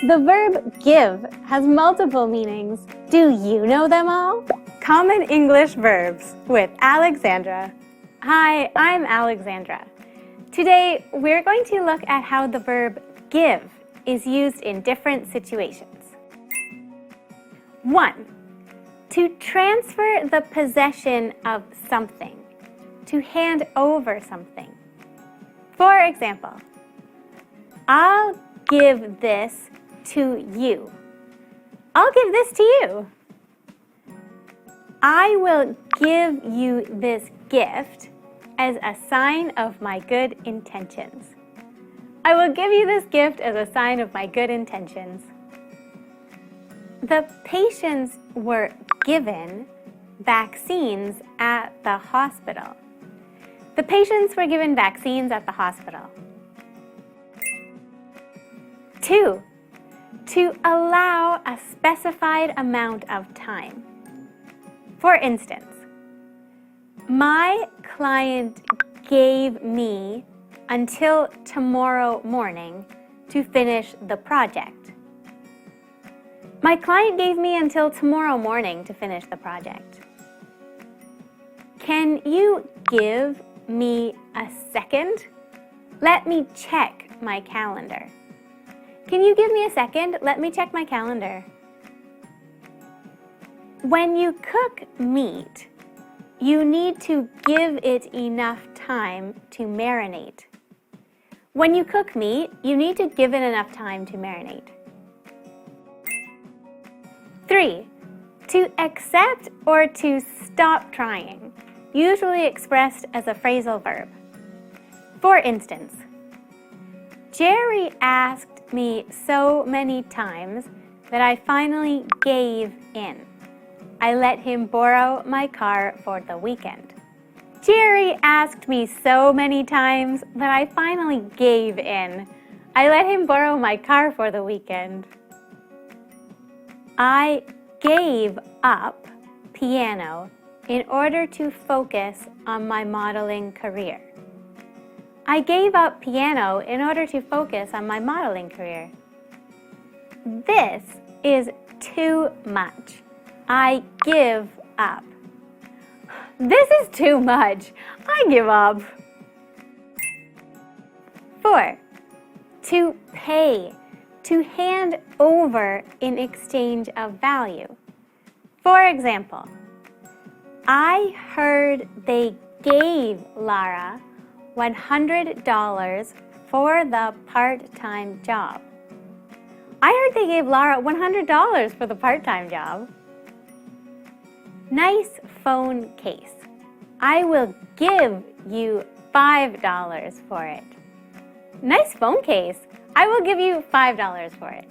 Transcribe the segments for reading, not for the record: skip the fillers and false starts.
The verb give has multiple meanings. Do you know them all? Common English verbs with Alexandra. Hi, I'm Alexandra. Today, we're going to look at how the verb give is used in different situations. 1. To transfer the possession of something. To hand over something. For example, I'll give this to you. I'll give this to you. I will give you this gift as a sign of my good intentions. I will give you this gift as a sign of my good intentions. The patients were given vaccines at the hospital. The patients were given vaccines at the hospital. 2. To allow a specified amount of time. For instance, my client gave me until tomorrow morning to finish the project. My client gave me until tomorrow morning to finish the project. Can you give me a second? Let me check my calendar. Can you give me a second? Let me check my calendar. When you cook meat, you need to give it enough time to marinate. When you cook meat, you need to give it enough time to marinate. 3. To accept or to stop trying, usually expressed as a phrasal verb. For instance, Jerry asked me so many times that I finally gave in. I let him borrow my car for the weekend. Jerry asked me so many times that I finally gave in. I let him borrow my car for the weekend. I gave up piano in order to focus on my modeling career. I gave up piano in order to focus on my modeling career. This is too much. I give up. This is too much. I give up. 4. To pay. To hand over in exchange of value. For example, I heard they gave Lara $100 for the part-time job. I heard they gave Lara $100 for the part-time job. Nice phone case. I will give you $5 for it. Nice phone case. I will give you $5 for it.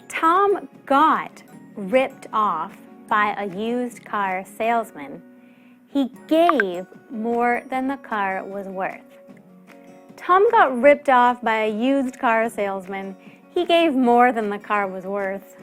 Tom got ripped off by a used car salesman. He gave more than the car was worth. Tom got ripped off by a used car salesman. He gave more than the car was worth.